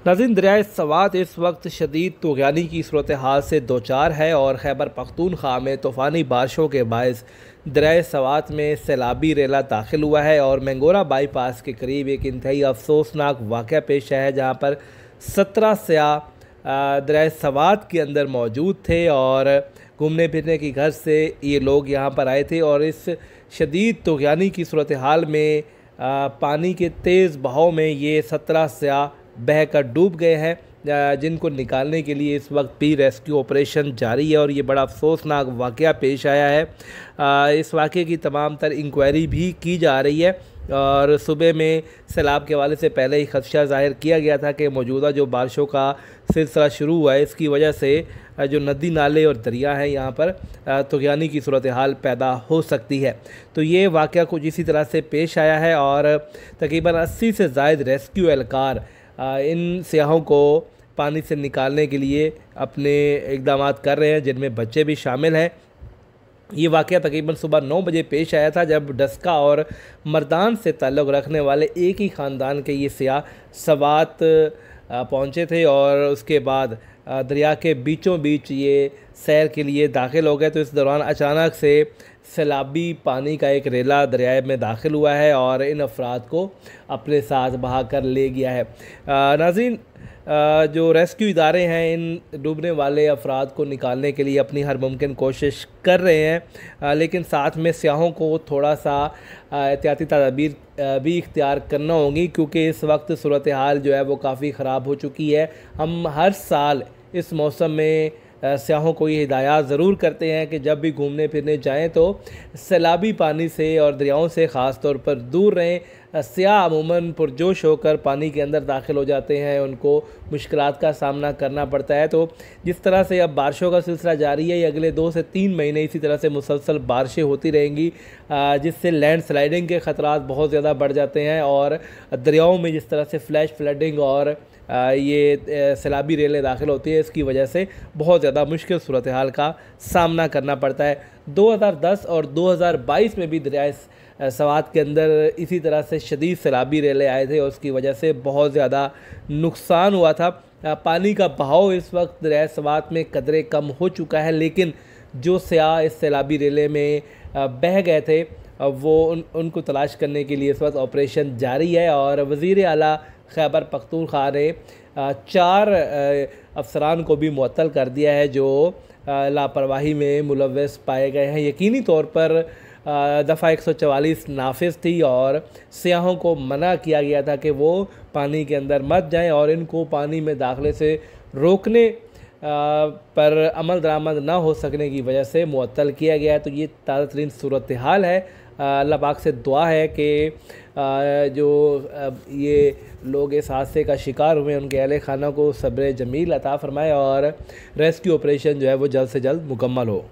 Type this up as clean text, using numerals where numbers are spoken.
नाज़रीन, दरियाए सवात इस वक्त शदीद तूग़यानी की सूरत हाल से दो चार है और खैबर पख्तूनख्वा में तूफ़ानी बारिशों के बायस दरियाए सवात में सैलाबी रेला दाखिल हुआ है और मैंगोरा बाईपास के करीब एक इंतहाई अफसोसनाक वाक़या पेश आया है, जहाँ पर 17 सयाह दरियाए सवात के अंदर मौजूद थे और घूमने फिरने की घर से ये लोग यहाँ पर आए थे और इस शदीद तूग़यानी की सूरत हाल में पानी के तेज़ बहाव में ये 17 सयाह बह कर डूब गए हैं, जिनको निकालने के लिए इस वक्त भी रेस्क्यू ऑपरेशन जारी है और ये बड़ा अफसोसनाक वाक़या पेश आया है। इस वाक़े की तमाम तर इंक्वायरी भी की जा रही है और सुबह में सैलाब के हवाले से पहले ही खदशा ज़ाहिर किया गया था कि मौजूदा जो बारिशों का सिलसिला शुरू हुआ है, इसकी वजह से जो नदी नाले और दरिया हैं यहाँ पर तूग़यानी की सूरत हाल पैदा हो सकती है। तो ये वाक़या कुछ इसी तरह से पेश आया है और तकरीबन 80 से ज़ायद रेस्क्यू एहलकार इन सियाहों को पानी से निकालने के लिए अपने इक़दाम कर रहे हैं, जिनमें बच्चे भी शामिल हैं। ये वाक़या तकरीबन सुबह 9 बजे पेश आया था, जब डस्का और मर्दान से ताल्लुक़ रखने वाले एक ही ख़ानदान के ये सियाह सवात पहुँचे थे और उसके बाद दरिया के बीचों बीच ये सैर के लिए दाखिल हो गए। तो इस दौरान अचानक से सैलाबी पानी का एक रेला दरिया में दाखिल हुआ है और इन अफराद को अपने साथ बहा कर ले गया है। नाज़रीन, जो रेस्क्यू इदारे हैं इन डूबने वाले अफराद को निकालने के लिए अपनी हर मुमकिन कोशिश कर रहे हैं, लेकिन साथ में सियाहों को थोड़ा सा एहतियाती तदाबीर भी इख्तियार करना होगी, क्योंकि इस वक्त सूरत हाल जो है वो काफ़ी ख़राब हो चुकी है। हम हर साल इस मौसम में सियाहों को ये हिदायत ज़रूर करते हैं कि जब भी घूमने फिरने जाएं तो सैलाबी पानी से और दरियाओं से ख़ास तौर पर दूर रहें। सियाह अमूमन पुरजोश होकर पानी के अंदर दाखिल हो जाते हैं, उनको मुश्किलात का सामना करना पड़ता है। तो जिस तरह से अब बारिशों का सिलसिला जारी है, ये अगले 2 से 3 महीने इसी तरह से मुसलसल बारिशें होती रहेंगी, जिससे लैंड स्लाइडिंग के ख़तरात बहुत ज़्यादा बढ़ जाते हैं और दरियाओं में जिस तरह से फ्लैश फ्लडिंग और ये सैलाबी रेलें दाखिल होती है, इसकी वजह से बहुत ज़्यादा मुश्किल सूरत हाल का सामना करना पड़ता है। 2010 और 2022 में भी दरियाए सवात के अंदर इसी तरह से शदीद सैलाबी रेले आए थे और उसकी वजह से बहुत ज़्यादा नुकसान हुआ था। पानी का बहाव इस वक्त दरियाए सवात में कदरे कम हो चुका है, लेकिन जो सियाह इस सैलाबी रेले में बह गए थे वो उनको तलाश करने के लिए इस वक्त ऑपरेशन जारी है और वज़ीर आला खैबर पख्तूनख्वा ने 4 अफसरान को भी मुअत्तल कर दिया है जो लापरवाही में मुलव्वस पाए गए हैं। यकीनी तौर पर दफ़ा 144 नाफिज थी और सियाहों को मना किया गया था कि वो पानी के अंदर मत जाएं और इनको पानी में दाखिले से रोकने पर अमल दरामद ना हो सकने की वजह से मुअत्तल किया गया है। तो ये ताज़ा तरीन सूरत हाल है। अल्लाह पाक से दुआ है कि जो ये लोग इस हादसे का शिकार हुए उनके अहले खाना को सब्र जमील अता फ़रमाए और रेस्क्यू ऑपरेशन जो है वो जल्द से जल्द मुकम्मल हो।